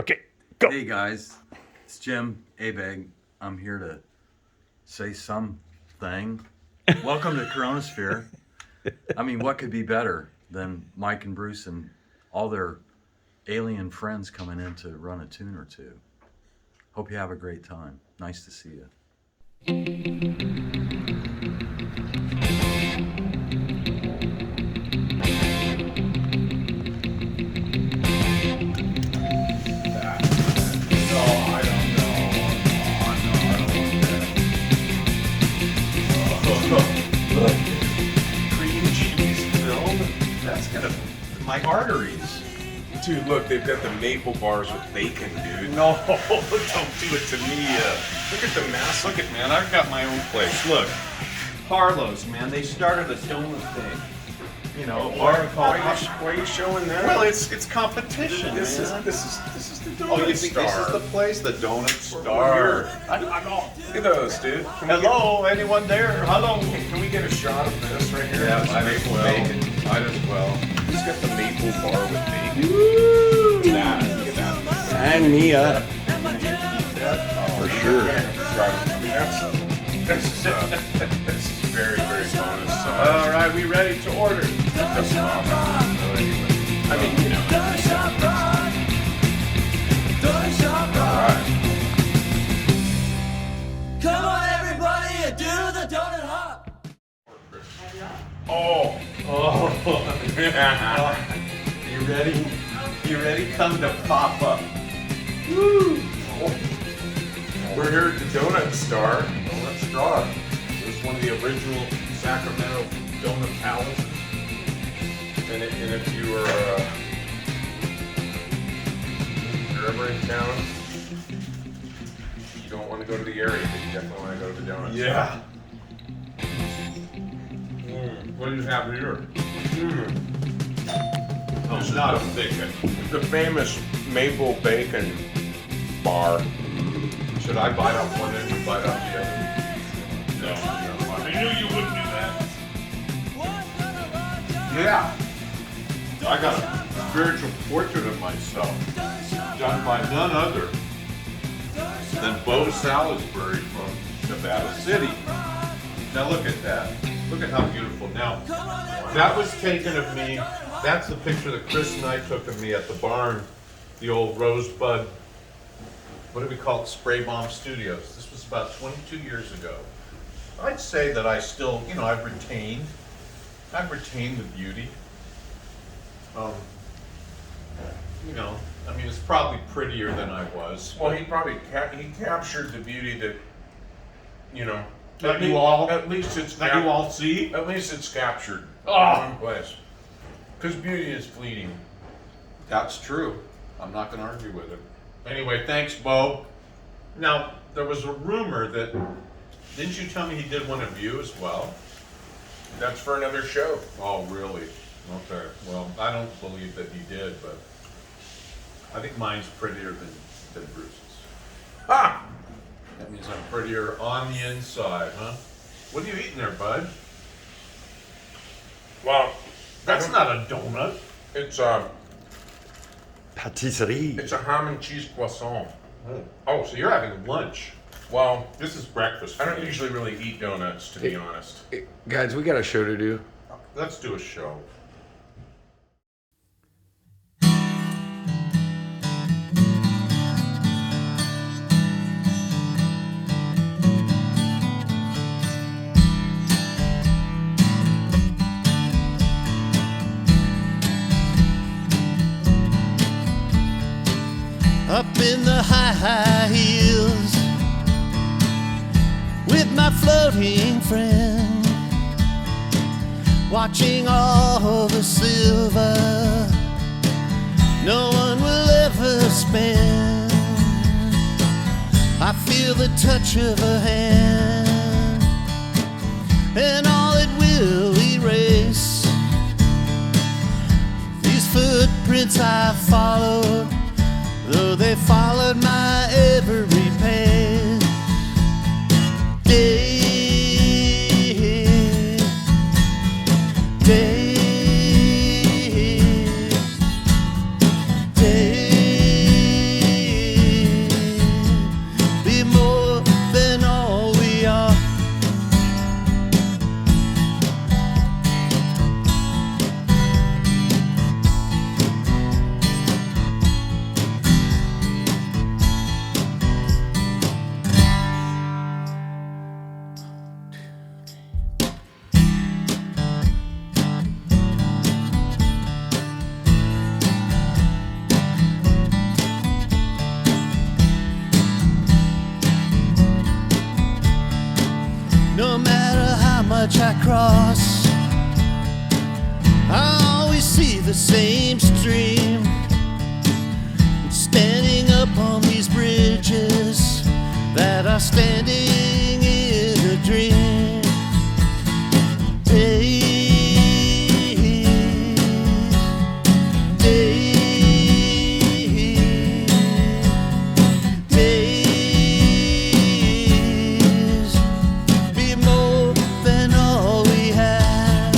Okay, go. Hey guys, it's Jim Abeg. I'm here to say something. Welcome to CoROEnosphere. I mean, what could be better than Mike and Bruce and all their alien friends coming in to run a tune or two? Hope you have a great time. Nice to see you. Cream cheese filled? That's gonna my arteries. Dude, look, they've got the maple bars with bacon, dude. No, don't do it to me. Look at the mass. Look at man, I've got my own place. Look, Harlow's, man. They started a donut thing. You know, a bar called. Why are you showing that? Well, it's competition. this man. is the donut Oh, you think star. this is the place, the Donut We're Star? here. I'm all. Look at those, dude. Hello, anyone there? Hello. Can we get a shot of this right here? Yeah, This might as maple well. bacon. Might as well. Who's got the maple bar with bacon? Woo! Look at that. Sign me up. For sure. I mean, that's very, very bonus sauce. All right, we ready to order? That's awesome. I mean, you know. Come on, everybody, and do the donut hop. Oh. You ready? You ready? Come to Papa. Woo! We're here at the Donut Star. Donut Star. It was one of the original Sacramento donut palaces. And if you were if you're ever in town, you don't want to go to the area, but you definitely want to go to the Donut Star. Yeah. What do you have here? Oh, it's not a bacon. The famous maple bacon bar. Should I bite off one end and bite off the other? No. I knew you wouldn't do that. Yeah. I got a spiritual portrait of myself done by none other than Bo Salisbury from Nevada City. Now look at that. Look at how beautiful. Now, that was taken of me. That's the picture that Chris and I took of me at the barn, the old Rosebud, what do we call it, Spray Bomb Studios. This was about 22 years ago. I'd say that I still, you know, I've retained the beauty. You know, I mean, it's probably prettier than I was. Well, he probably he captured the beauty that, you know, That you all- at least it's that you all see. At least it's captured Oh. in one place. Because beauty is fleeting. That's true. I'm not going to argue with it. Anyway, thanks, Bo. Now, there was a rumor that, didn't you tell me he did one of you as well? That's for another show. Oh, really? Okay. Well, I don't believe that he did, but I think mine's prettier than Bruce's. Ha! That means I'm prettier on the inside, huh? What are you eating there, bud? Well, That's not a donut. it's Patisserie. it's a ham and cheese croissant. Oh, so you're having lunch. Well, This is breakfast. I for don't me. usually really eat donuts, to be honest. Guys, we got a show to do. Let's do a show. Up in the high hills with my floating friend, watching all the silver no one will ever spend. I feel the touch of a hand, and all it will erase these footprints I followed, though they followed my every path. Day, day, day, the same stream, standing up on these bridges that are standing in a dream. Days, be more than all we have.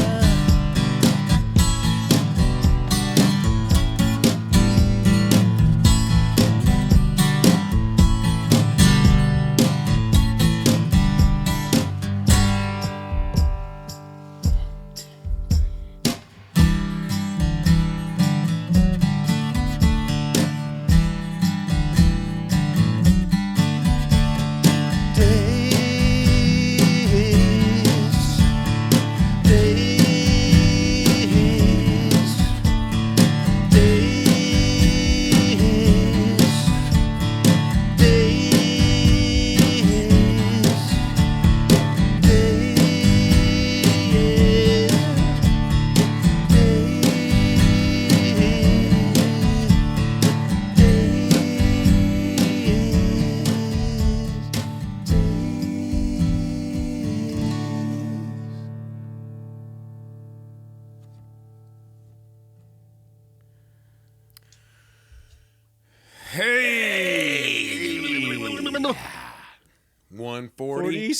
Hey! 140.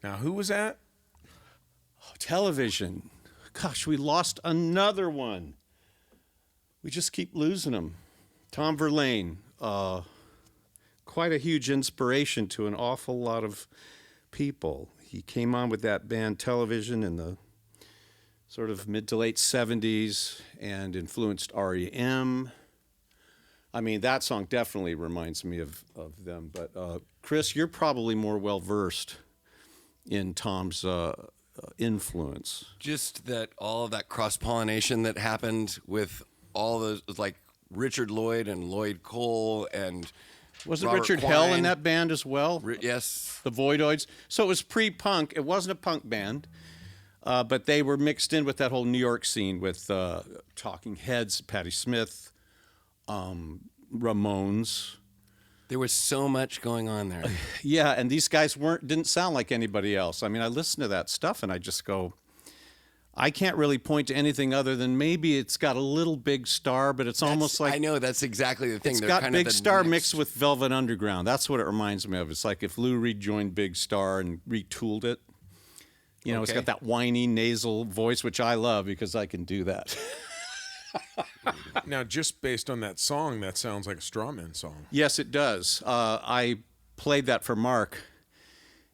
Now, who was that? Television. Gosh, we lost another one. We just keep losing them. Tom Verlaine, quite a huge inspiration to an awful lot of people. He came on with that band Television in the sort of mid to late 70s and influenced REM. I mean, that song definitely reminds me of them. But Chris, you're probably more well-versed in Tom's influence. Just that all of that cross-pollination that happened with all those, like Richard Lloyd and Lloyd Cole and Wasn't Robert Richard Hell in Quine. that band as well? Yes. The Voidoids. So it was pre-punk. It wasn't a punk band, but they were mixed in with that whole New York scene with Talking Heads, Patti Smith, Ramones. There was so much going on there. Yeah, and these guys didn't sound like anybody else. I mean, I listen to that stuff and I just go, I can't really point to anything other than maybe it's got a little Big Star, but it's almost like I know that's exactly the thing. it's They're got kind of Big the Star next- mixed with Velvet Underground. That's what it reminds me of. It's like if Lou Reed joined Big Star and retooled it. You know, It's Okay. got that whiny nasal voice, which I love because I can do that. Now, just based on that song, that sounds like a Strawman song. Yes, it does. I played that for Mark,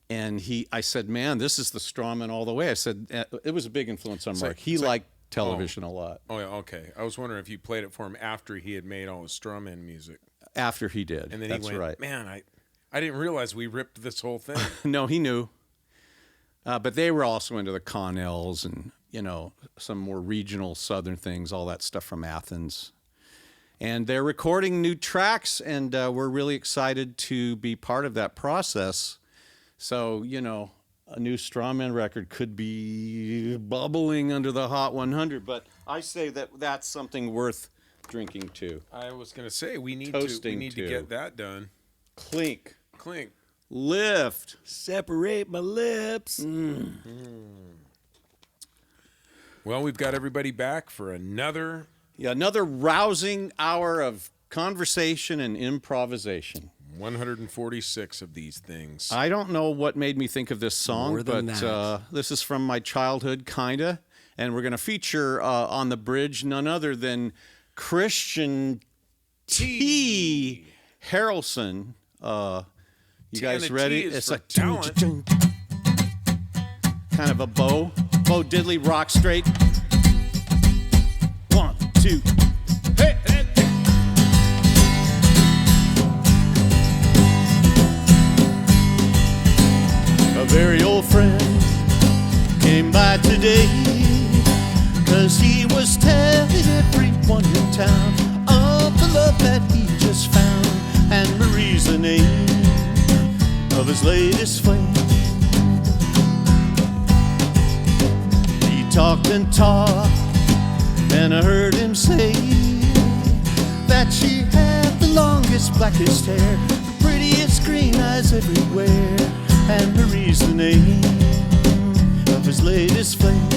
and I said, man, this is the Strawman all the way. I said, it was a big influence on Mark. He liked television a lot. Oh, yeah, okay. I was wondering if you played it for him after he had made all his Strawman music. After he did. And then That's he went, right. man, I didn't realize we ripped this whole thing. No, he knew. But they were also into the Connells and, you know, some more regional southern things, all that stuff from Athens. And they're recording new tracks, and we're really excited to be part of that process. So, you know, a new Strawman record could be bubbling under the Hot 100, but I say that that's something worth drinking to. I was going to say, we need Toasting to to. get that done. Clink. Clink. Lift. Separate my lips. Well, we've got everybody back for another Yeah, another rousing hour of conversation and improvisation. 146 of these things. I don't know what made me think of this song, More than but that. this is from my childhood, kinda. And we're going to feature on the bridge none other than Christian T. Harrelson. You guys and the ready? T is It's for like talent. kind of a Bo Diddley rock straight. 1, 2, hey, hey. A very old friend came by today, 'cause he was telling everyone in town of the love that he just found, and Marie's the name of his latest flame. He and talk, and I heard him say that she had the longest, blackest hair, the prettiest green eyes everywhere, and Marie's the name of his latest flame.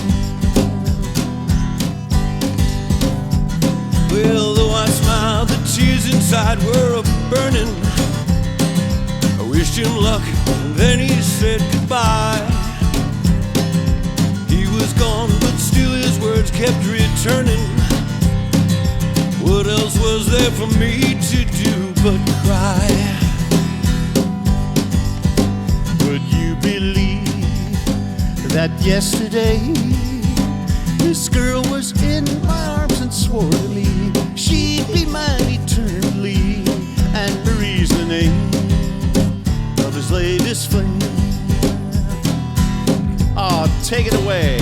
Well, though I smiled, the tears inside were a-burning. I wished him luck, and then he said goodbye. He was gone, but still his words kept returning. What else was there for me to do but cry? Would you believe that yesterday this girl was in my arms and swore to me she'd be mine eternally, and Marie's the name of his latest flame. Oh, take it away.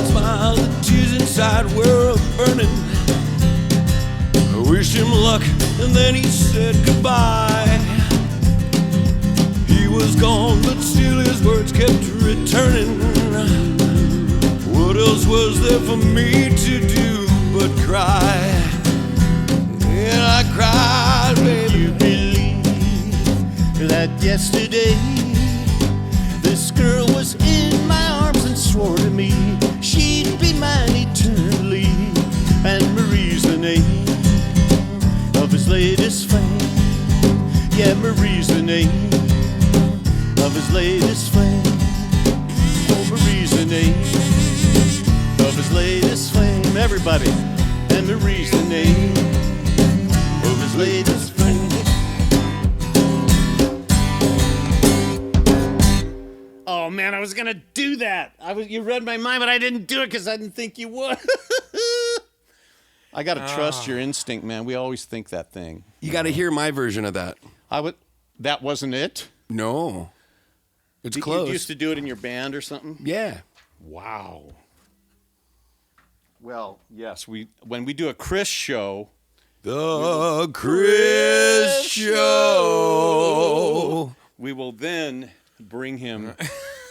Smile, the tears inside were burning. I wished him luck, and then he said goodbye. He was gone, but still his words kept returning. What else was there for me to do but cry? And I cried, baby. You believe that yesterday this girl was in my arms and swore to me she'd be mine eternally, and Marie's the name of his latest flame. Yeah, Marie's the name of his latest flame. Oh, Marie's the name of his latest flame. Everybody. And Marie's the name of his latest flame. Oh man, I was gonna do that. You read my mind, but I didn't do it because I didn't think you would. I gotta trust your instinct, man. We always think that thing. You got to hear my version of that. That wasn't it? No. It's close. You used to do it in your band or something? Yeah. Wow. Well, yes, when we do a Chris show. The Chris Show. We will then bring him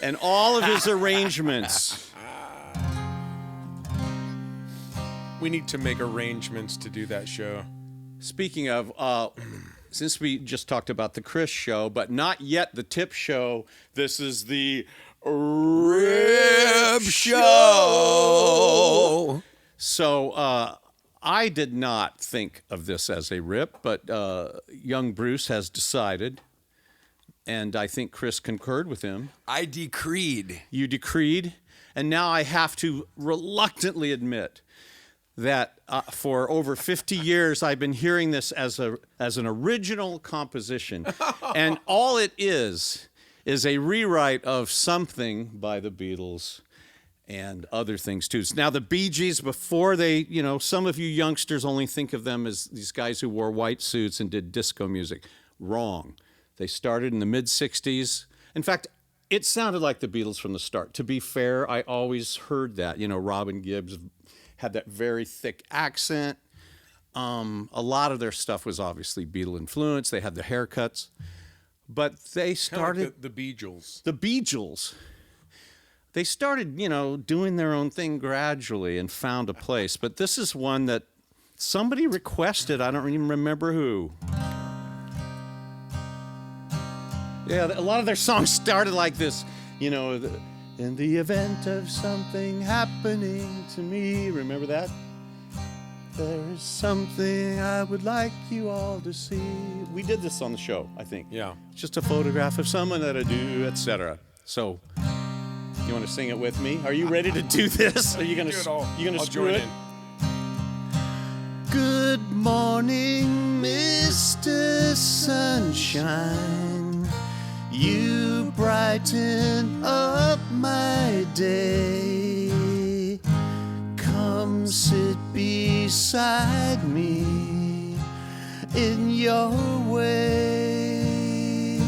and all of his arrangements. We need to make arrangements to do that show. Speaking of, since we just talked about the Chris show, but not yet the Tip show, this is the Rip Show. So I did not think of this as a rip, but young Bruce has decided, and I think Chris concurred with him. I decreed. You decreed, and now I have to reluctantly admit that for over 50 years I've been hearing this as an original composition, and all it is a rewrite of something by the Beatles and other things too. Now the Bee Gees, before they, some of you youngsters only think of them as these guys who wore white suits and did disco music. Wrong. They started in the mid-'60s. In fact, it sounded like the Beatles from the start. To be fair, I always heard that. Robin Gibbs had that very thick accent. A lot of their stuff was obviously Beatle influence. They had the haircuts. But they started... Like the Beatles. The Beatles. They started, doing their own thing gradually and found a place. But this is one that somebody requested. I don't even remember who. Yeah, a lot of their songs started like this. In the event of something happening to me. Remember that? There is something I would like you all to see. We did this on the show, I think. Yeah. It's just a photograph of someone that I do, etc. So, you want to sing it with me? Are you ready to do this? Are you going to screw it? Good morning, Mr. Sunshine. You brighten up my day. Come sit beside me in your way.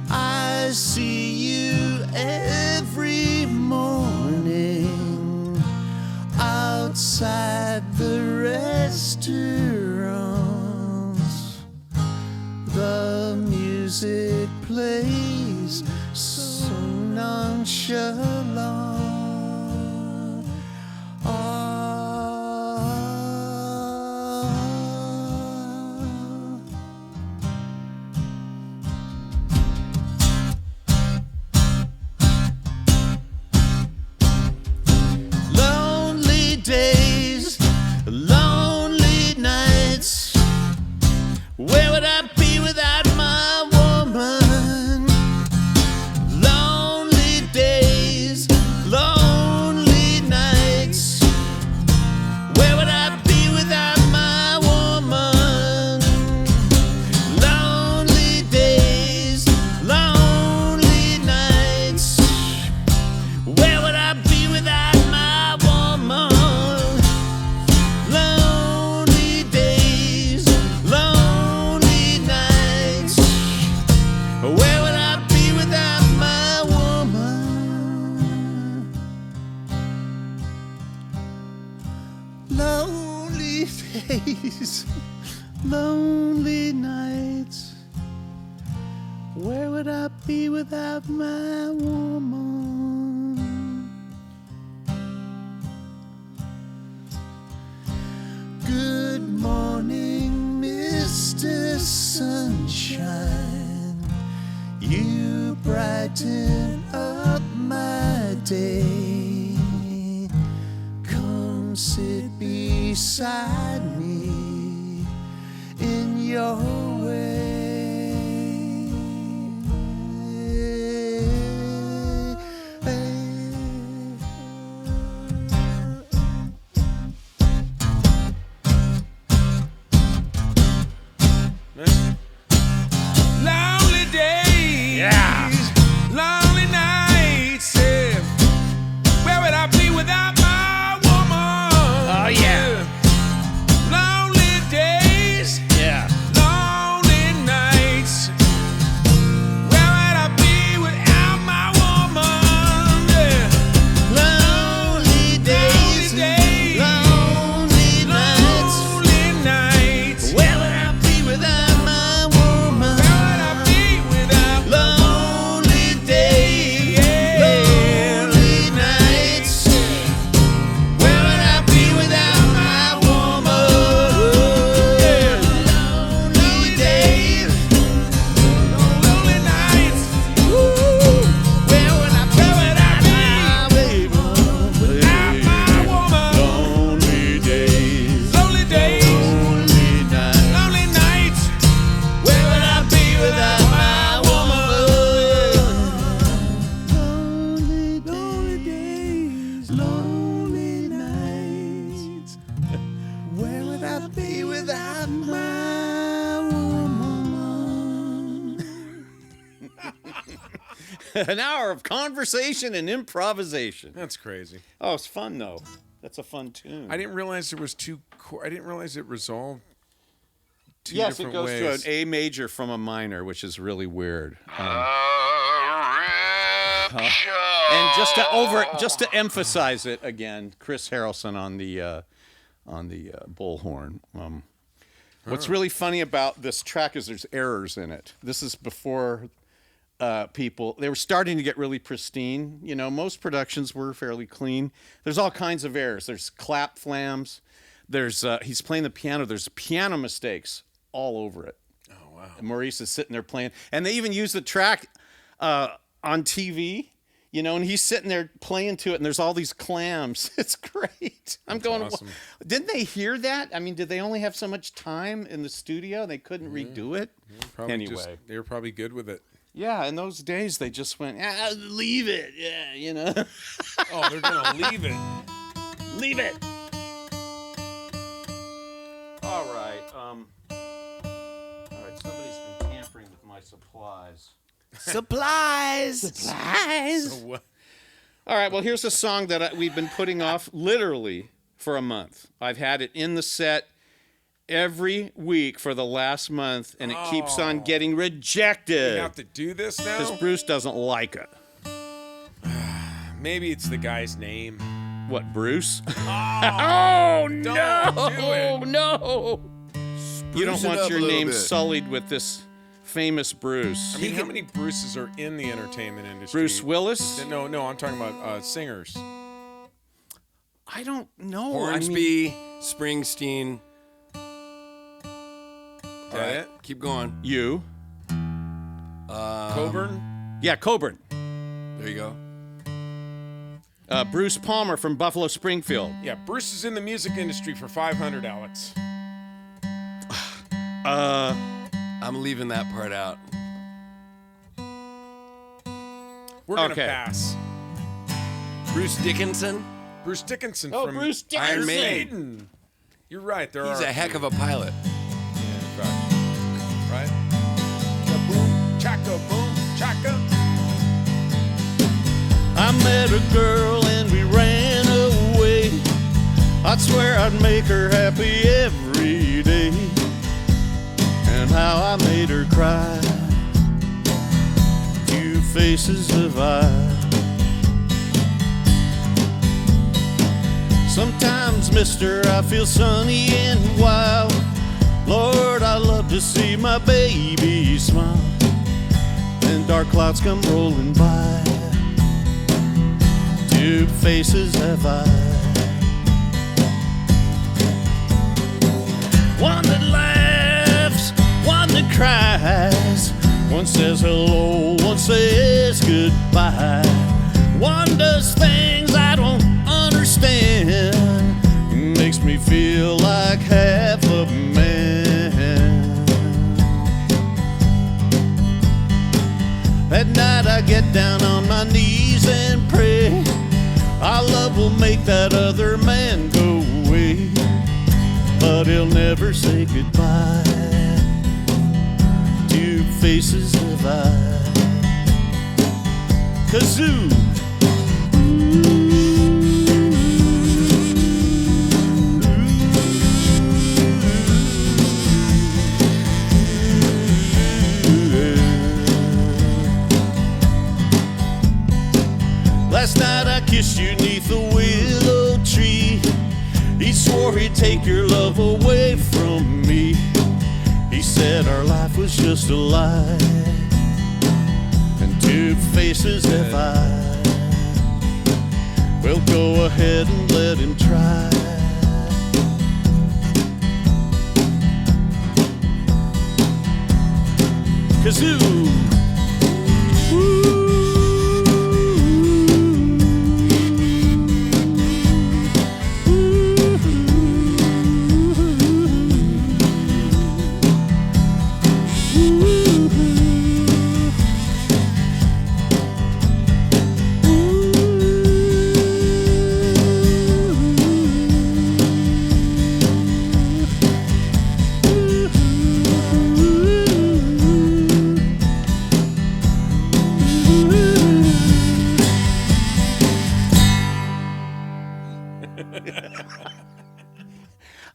I see you every morning outside the restaurants. The music plays so lonely days, lonely nights. Where would I be without my woman? Good morning, Mr. Sunshine. You brighten up my day. Come sit beside me in your way. Lonely days, Yeah. lonely nights. Yeah. Where would I be without my woman? Oh, yeah. Lonely days, Yeah. lonely nights. Where would I be without my woman? Yeah. Lonely days, days, lonely nights. lonely nights. Where would I be without my woman? Where would I be without Lonely days, lonely nights. Where would I be without my woman? Lonely days, lonely nights? where would I be without my baby? Without my woman. Lonely days, Lonely days, lonely nights. lonely nights. Where would I be without my woman? Lonely days, lonely nights. Where would I be without my woman? An hour of conversation and improvisation. That's crazy. Oh, it's fun though. That's a fun tune. I didn't realize there was two. I didn't realize it resolved two Yes, it different goes ways. to an A major from a minor, which is really weird. And just to emphasize it again, Chris Harrelson on the bullhorn. What's really funny about this track is there's errors in it. This is before they were starting to get really pristine. You know, most productions were fairly clean. There's all kinds of errors. There's clap flams. There's he's playing the piano. There's piano mistakes all over it. Oh wow. And Maurice is sitting there playing, and they even use the track on TV. You know, and he's sitting there playing to it, and there's all these clams. It's great. I'm going, awesome. didn't they hear that? I mean, did they only have so much time in the studio? They couldn't redo it? Probably Anyway. they were probably good with it. Yeah, in those days, they just went, leave it. Yeah, you know. Oh, they're gonna leave it. Leave it. All right. Somebody's been tampering with my supplies. Supplies. Supplies. So what? All right, well, here's a song that we've been putting off literally for a month. I've had it in the set every week for the last month, and it keeps on getting We rejected have to do this because now. Bruce doesn't like it. Maybe it's the guy's name. What, Bruce? Oh, no! don't do it. No! You don't Spruce it want up your a little name bit. sullied with this famous Bruce. I mean, how many Bruces are in the entertainment industry? Bruce Willis? No, I'm talking about singers. I don't know. Hornsby, Springsteen. Is All that right, it? keep going. You? Coburn? Yeah, Coburn. There you go. Bruce Palmer from Buffalo Springfield. Yeah, Bruce is in the music industry for 500, Alex. I'm leaving that part out. We're gonna Okay. pass. Bruce Dickinson. Bruce Dickinson Oh, from Bruce Iron Dickinson. Maiden. You're right. There He's are a heck of a pilot. right. Boom, chaka, boom, chaka. I met a girl and we ran away. I'd swear I'd make her happy every day. And how I made her cry. 2 faces of eyes. Sometimes, mister, I feel sunny and wild. Lord, I love to see my baby smile. Then dark clouds come rolling by. Two faces have I. One that laughs, one that cries. One says hello, one says goodbye. One does things I don't understand. Makes me feel like half a man. At night I get down on my knees and pray our love will make that other man go away. But he'll never say goodbye. Two faces of I. Kazoo! Last night I kissed you 'neath a willow tree. He swore he'd take your love away from me. He said our life was just a lie, and two faces have I. Well, go ahead and let him try. Kazoo!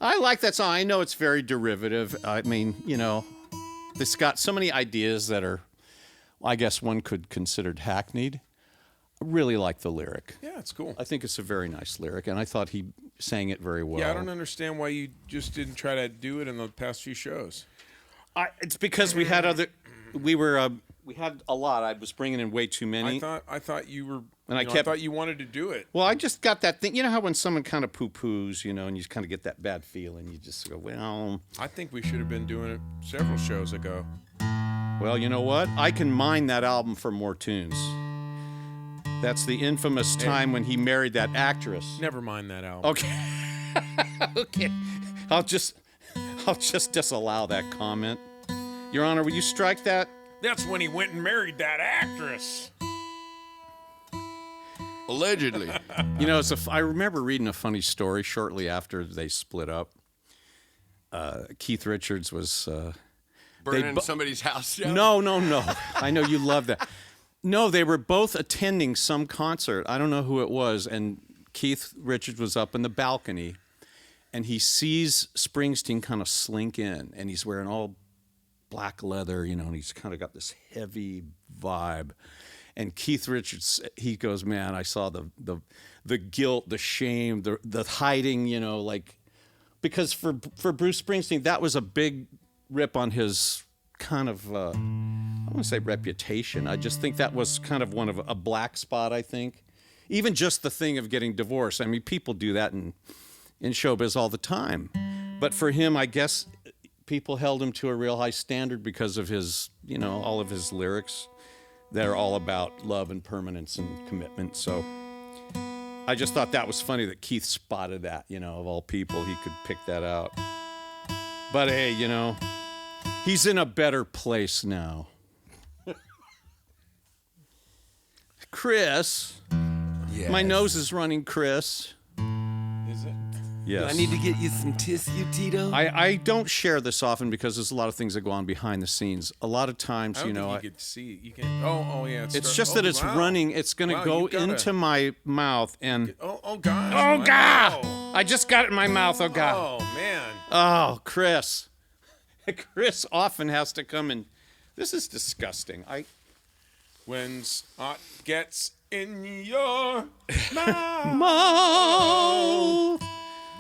I like that song. I know it's very derivative. I mean, you know, it's got so many ideas that are, I guess one could consider hackneyed. I really like the lyric. Yeah, it's cool. I think it's a very nice lyric, and I thought he sang it very well. Yeah, I don't understand why you just didn't try to do it in the past few shows. It's because we had we had a lot. I was bringing in way too many. I thought you were, And I I thought you wanted to do it. Well, I just got that thing. You know how when someone kind of poo-poos, you know, and you kind of get that bad feeling, you just go, well. I think we should have been doing it several shows ago. Well, you know what? I can mine that album for more tunes. That's the infamous time when he married that actress. Never mind that album. Okay. Okay. I'll just disallow that comment. Your Honor, will you strike that? That's when he went and married that actress. Allegedly. You know, I remember reading a funny story shortly after they split up. Keith Richards was... Burning somebody's house down? No. I know you love that. No, they were both attending some concert. I don't know who it was. And Keith Richards was up in the balcony, and he sees Springsteen kind of slink in, and he's wearing all black leather, you know, and he's kind of got this heavy vibe. And Keith Richards, he goes, man, I saw the guilt, the shame, the hiding, you know, like, because for Bruce Springsteen, that was a big rip on his kind of, I want to say reputation. I just think that was kind of one of a black spot, I think. Even just the thing of getting divorced. I mean, people do that in showbiz all the time. But for him, I guess people held him to a real high standard because of his, you know, all of his lyrics that are all about love and permanence and commitment. So I just thought that was funny that Keith spotted that, you know, of all people, he could pick that out. But hey, you know, he's in a better place now. Chris. Yes. My nose is running, Chris. Is it? Yes. I need to get you some tissue, Tito. I don't share this often because there's a lot of things that go on behind the scenes. A lot of times, I don't you know, think you could see it. You can. Oh yeah. it's just that it's running. It's going to Wow, go you gotta- into my mouth, and Oh gosh. oh god, Wow. I just got it in my mouth. Oh god. Oh man. Oh, Chris. Chris often has to come and. This is disgusting. When snot gets in your mouth. Mouth.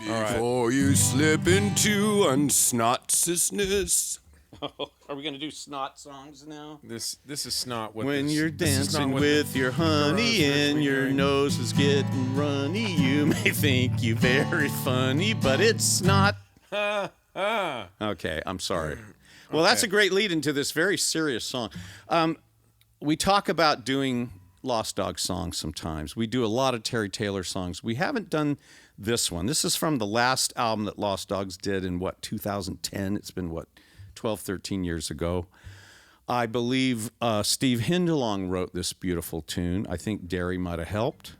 Before you slip into unsnotsness. Are we gonna do snot songs now? This is snot. What When this, you're this is not dancing what with the your honey Coronosphere's and been your hearing. nose is getting runny, you may think you very funny, but it's not. Okay, I'm sorry. Well, that's a great lead into this very serious song. We talk about doing Lost Dog songs sometimes. We do a lot of Terry Taylor songs. We haven't done this one. This is from the last album that Lost Dogs did in, 2010? It's been, 12, 13 years ago. I believe Steve Hindalong wrote this beautiful tune. I think Derry might have helped.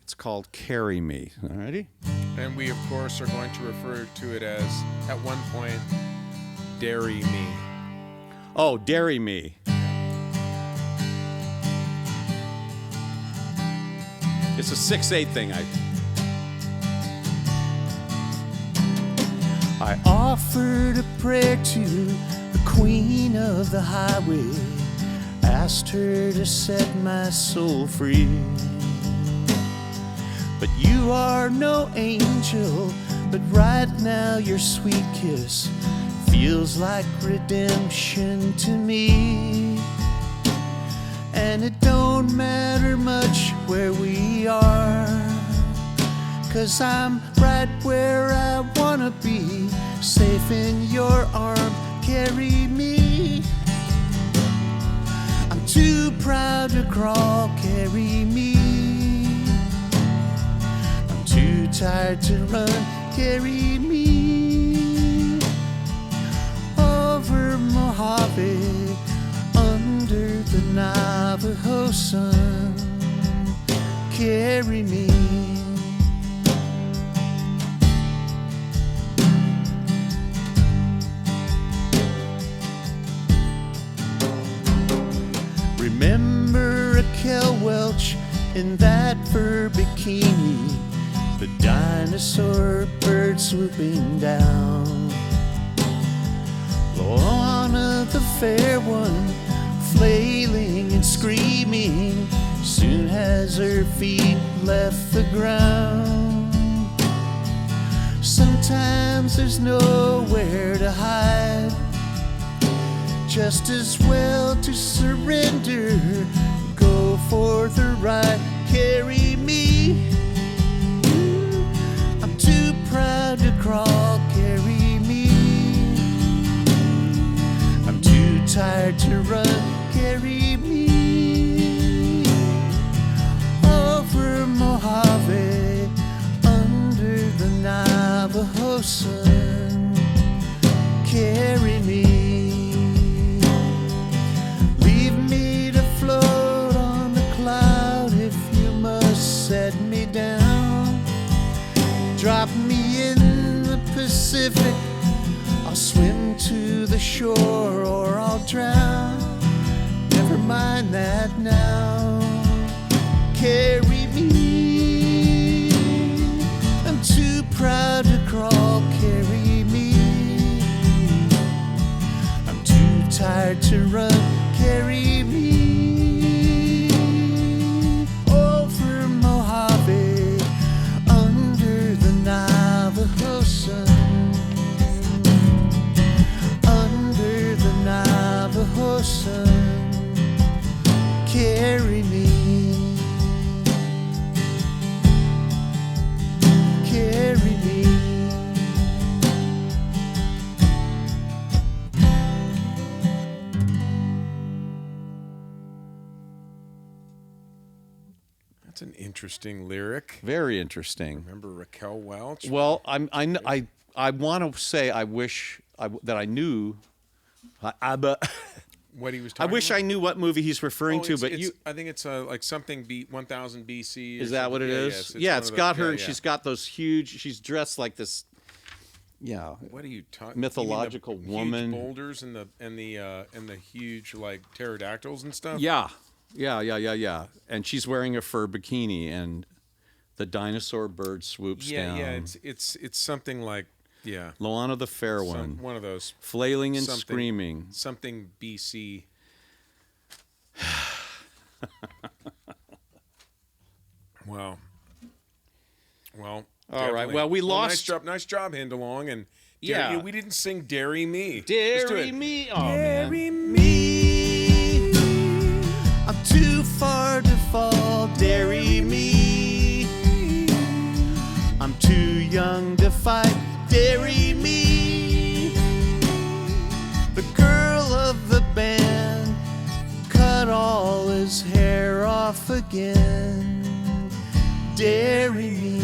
It's called Carry Me. All righty? And we, of course, are going to refer to it as, at one point, Dairy Me. Oh, Derry Me. It's a 6/8 thing. I offered a prayer to the queen of the highway, asked her to set my soul free. But you are no angel, but right now your sweet kiss feels like redemption to me. And it don't matter much where we are, 'cause I'm right where I wanna be, safe in your arm, carry me. I'm too proud to crawl, carry me. I'm too tired to run, carry me. Over Mojave, under the Navajo sun, carry me. Remember Raquel Welch in that fur bikini, the dinosaur bird swooping down. Loana, the fair one, flailing and screaming, soon has her feet left the ground. Sometimes there's nowhere to hide, just as well to surrender, go for the ride, carry me. I'm too proud to crawl, carry me. I'm too tired to run, carry me. Over Mojave, under the Navajo sun, carry me. Set me down, drop me in the Pacific, I'll swim to the shore or I'll drown, never mind that now, carry me. I'm too proud to crawl, carry me. I'm too tired to run, carry me. Navajo sun, under the Navajo sun, carry me, carry me. That's an interesting lyric. Very interesting. Remember Raquel Welch? Well, I want to say I wish that I knew. What he was I talking wish about? I knew what movie he's referring to, but I think it's like something 1000 BC. or is that what it something. is? Yes, Yeah, one it's of got the- her, yeah, and yeah. she's got those huge. She's dressed like this. Yeah, What are you talking? mythological woman. Huge boulders and the huge like pterodactyls and stuff. Yeah. And she's wearing a fur bikini, and the dinosaur bird swoops down. Yeah. It's something like Loana the fair one, one of those flailing and something- screaming. something BC. Wow. Well, All right. definitely. Well, we lost. Nice job, Hindalong. And Yeah. we didn't sing "Dairy Me." Let's do Dairy it. me. Oh, Dairy man. Me, I'm too far to fall. Dairy me, I'm too young to fight. Dairy me, the girl of the band cut all his hair off again. Dairy me.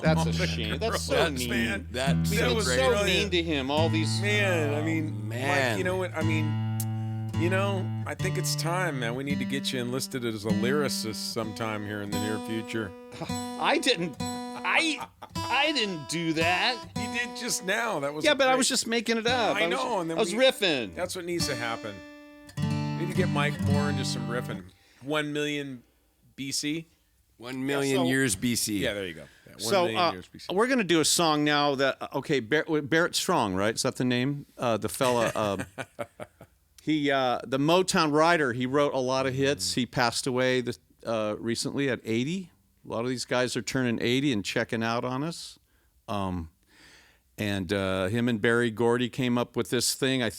That's a shame. That's so That's, mean. man. That's That so was great. So brilliant. mean to him. All these. Man, I mean, man. Mike, you know what? I mean, I think it's time, man. We need to get you enlisted as a lyricist sometime here in the near future. I didn't do that. You did just now. That was Yeah, but I great- was just making it up. I know, and then I was we- riffing. That's what needs to happen. We need to get Mike more into some riffing. 1 million BC. 1 million so- years BC. Yeah, there you go. Yeah, 1 So million years BC. we're gonna do a song now that Barrett Strong, right? Is that the name? The fella. He the Motown writer. He wrote a lot of hits. He passed away recently at 80. A lot of these guys are turning 80 and checking out on us. And him and Barry Gordy came up with this thing. I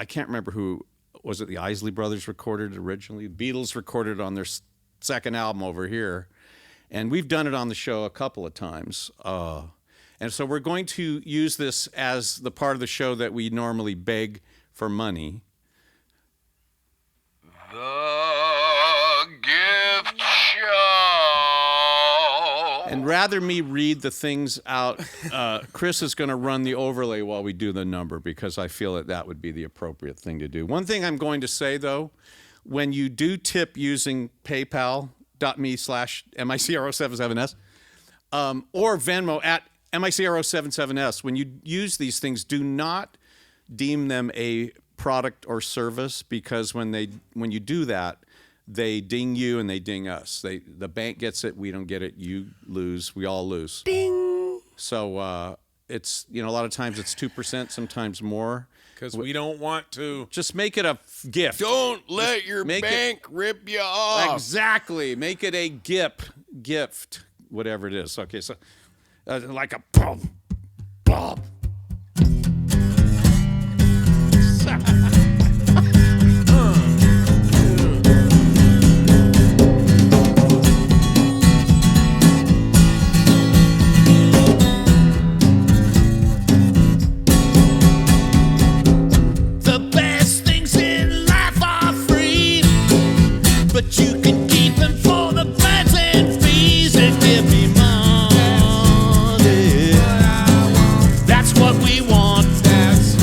can't remember who was it. The Isley Brothers recorded it originally. The Beatles recorded it on their second album over here. And we've done it on the show a couple of times. And so we're going to use this as the part of the show that we normally beg for money. The Gift Show. And rather me read the things out, Chris is going to run the overlay while we do the number because I feel that would be the appropriate thing to do. One thing I'm going to say, though, when you do tip using PayPal.me/MICRO77S or Venmo at MICRO77S, when you use these things, do not deem them a product or service because when you do that, they ding you and they ding us. The bank gets it, we don't get it, you lose, we all lose. Ding. So it's a lot of times it's 2%, sometimes more. Because we don't want to. Just make it a gift. Don't let your make it- bank rip you off. Exactly. Make it a gift, whatever it is. Okay, so like a bob. The best things in life are free, but you can keep them for the birds and fees and give me money. That's what we want. That's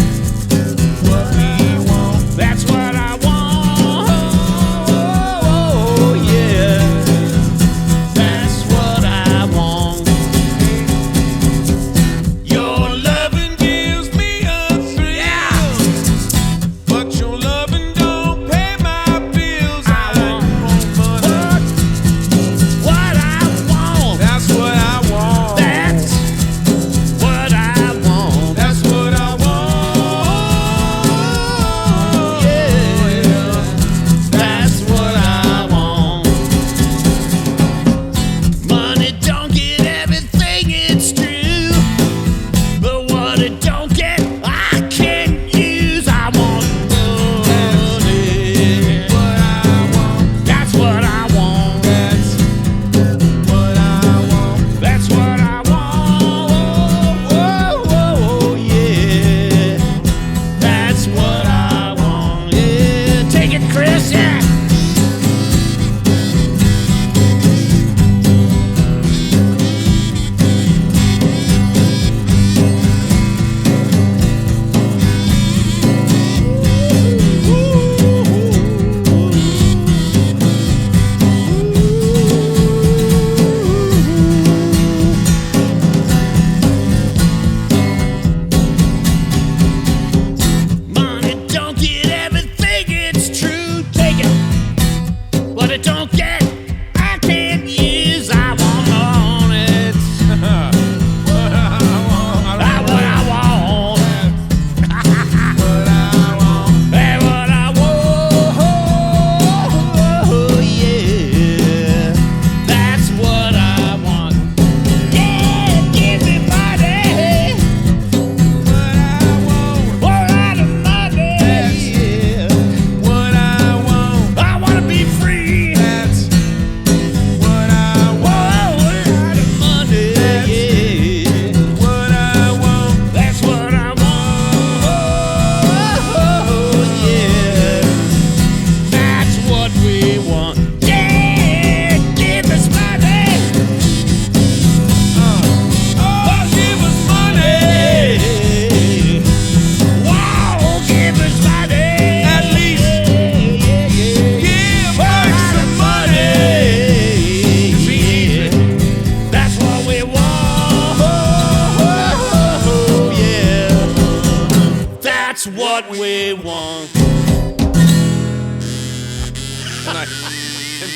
what we want. That's what I want. Oh, yeah. That's what I want. Your loving gives me a thrill. But your loving don't pay my bills. I want money. What I want. That's what I want. That's what I want. That's what I want. Yeah, that's what I want. Money don't get everything, it's true. But what it don't get, I can't use. I want money. What I want. That's what I want. That's what I want. That's what I want. Oh, yeah. That's what I want. Yeah. Take it, Chris. Yeah. Money don't get everything, it's true. Take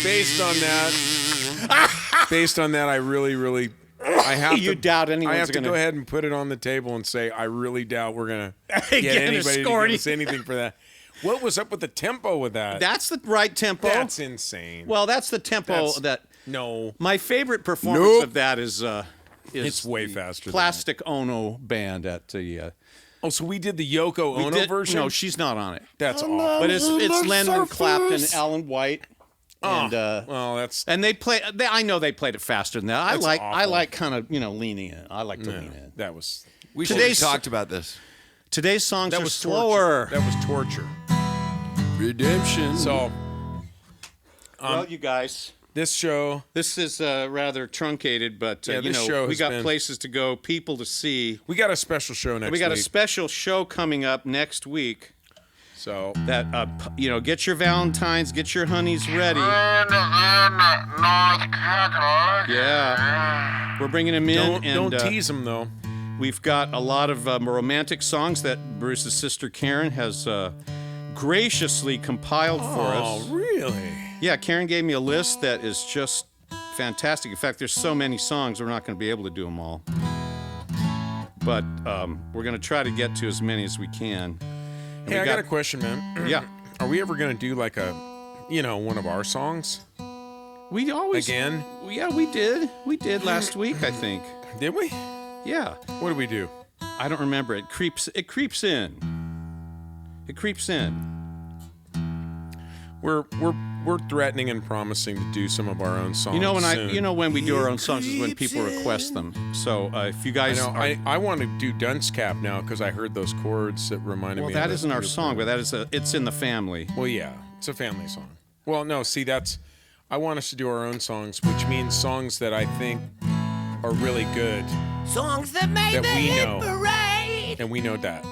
based on that, I really, I have You to doubt anyone's I have to gonna- go ahead and put it on the table and say I really doubt we're gonna get Gonna anybody to score give us anything for that. What was up with the tempo with that? That's the right tempo. That's insane. Well, that's the tempo That's- no, My favorite performance Nope. of that is it's way faster. than Plastic Ono band at the. that. Oh, so we did the Yoko Ono version. No, she's not on it. That's awful. But it's Lennon Clapton, Alan White, and well, that's and they play. I know they played it faster than that. I That's like awful. kind of leaning in. I like to lean in. that was We should have Today's- talked about this. Today's songs that are was slower. Torture. That was torture. Redemption. So Well, you guys, this show, this is rather truncated, but Yeah, this show we has got been- places to go, people to see. we got a special show next We got week. a special show coming up next week. So That get your Valentines, get your honeys ready. Yeah, we're bringing them in, don't and tease them though. we've got a lot of romantic songs that Bruce's sister Karen has graciously compiled for us. Oh, really? Yeah, Karen gave me a list that is just fantastic. In fact, there's so many songs, we're not going to be able to do them all. But we're going to try to get to as many as we can. And Hey, we I got a question, man. Yeah. Are we ever gonna do like a, one of our songs We always... again? Yeah, we did. We did last week, I think. Did we? Yeah. What did we do? I don't remember. It creeps in. It creeps in. We're threatening and promising to do some of our own songs. soon. When we do our own songs is when people request them. So if you I guys know. are... I want to do Dunce Cap now because I heard those chords that reminded Well, me. that of isn't our beautiful- song, but it's in the family. Well, yeah, it's a family song. Well, no, see, I want us to do our own songs, which means songs that I think are really good Songs that made that the we hit know, parade. and we know that.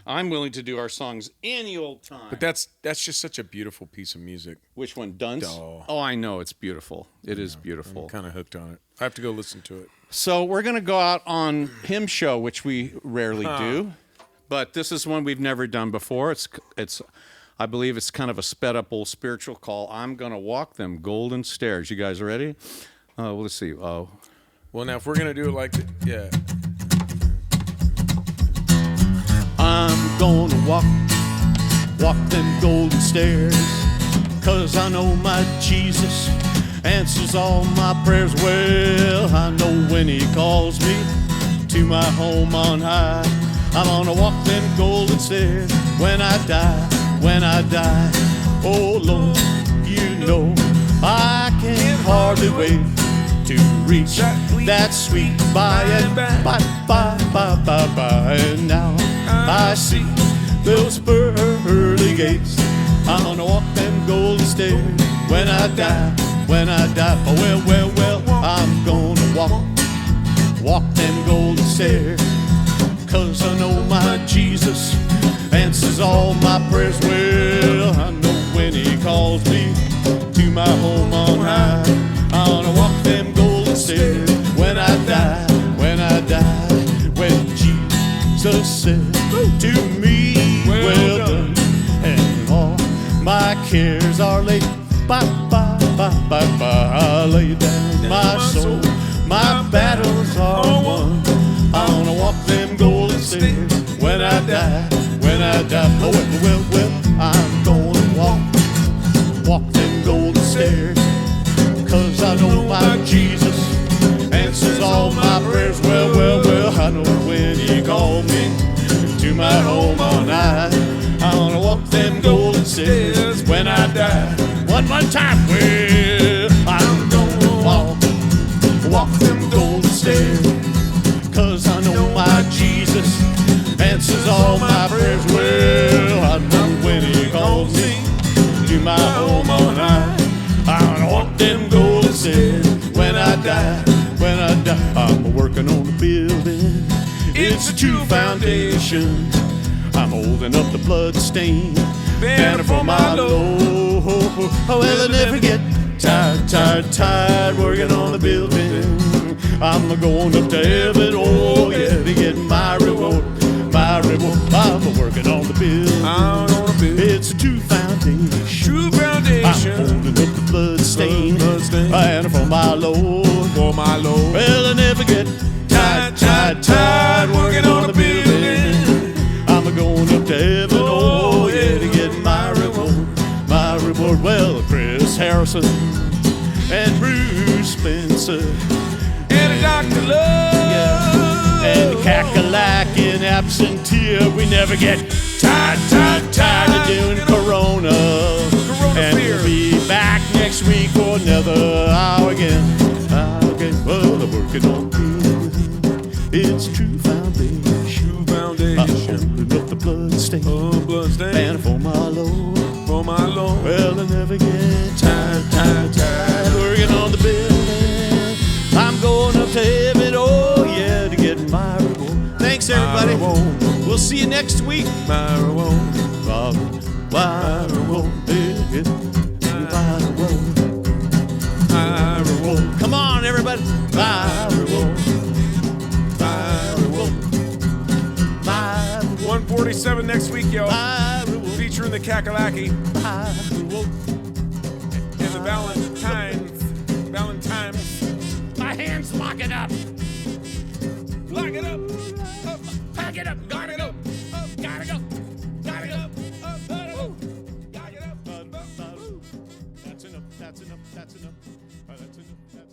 I'm willing to do our songs any old time. But that's just such a beautiful piece of music. Which one, Dunce? Duh. Oh, I know. It's beautiful. It is beautiful. I'm kind of hooked on it. I have to go listen to it. So we're going to go out on Hymn Show, which we rarely do. But this is one we've never done before. It's I believe it's kind of a sped up old spiritual call. I'm going to walk them golden stairs. You guys ready? Well, let's see. Oh, Well, now if we're gonna do it like, yeah, I'm gonna walk them golden stairs, 'cause I know my Jesus answers all my prayers. Well, I know when he calls me to my home on high, I'm gonna walk them golden stairs when I die. Oh Lord, you know I can hardly wait to reach that sweet by and by. And now I see those pearly gates. I'm gonna walk them golden stairs when I die. Oh, well, I'm gonna walk them golden stairs, 'cause I know my Jesus answers all my prayers. Well, I know when he calls me to my home on high, I'm gonna walk them golden stairs when I die. When Jesus said to me, well done, and all my cares are laid by. I lay down my soul, my battles are won. I'm gonna walk them golden stairs when I die. Oh, well, I'm gonna walk them golden stairs, 'cause I know my Jesus answers all my prayers. Well, I know when he called me to my home on high, I'm gonna walk them golden stairs when I die. One more time, well, I'm gonna walk them golden stairs, 'cause I know my Jesus answers all my prayers. Well, I know when he calls me to my home on high, I'm gonna walk them golden stairs when I die. I'm working on the building, it's a true foundation. I'm holding up the blood-stained banner for my Lord. Oh, well, I never get tired working on the building. I'm going up to heaven, oh yeah, to get my reward. I'm working on the building. It's a true foundation. I'm holding up the blood-stained Lord, well, Chris Harrison and Bruce Spencer. And Dr. Love. And cackalack and absentee. We never get tired of doing Corona. And we'll be back next week for another hour again. Well, I'm working on building its true foundation. Holding up the bloodstain. And for my Lord. Well, I never get tired. Working on the building. I'm going up to heaven, oh yeah, to get my reward. Thanks, everybody. We'll see you next week. My reward. My reward. My reward. Come on, everybody. My reward. My reward. My reward. 147 next week, yo. My reward. Featuring the Kakalaki My reward. and the Valentine's. My hands locking up. Lock it up. Pack it up. Lock it up. Gotta go. Gotta go. Lock it up. That's enough. That's enough. That's enough. That's enough.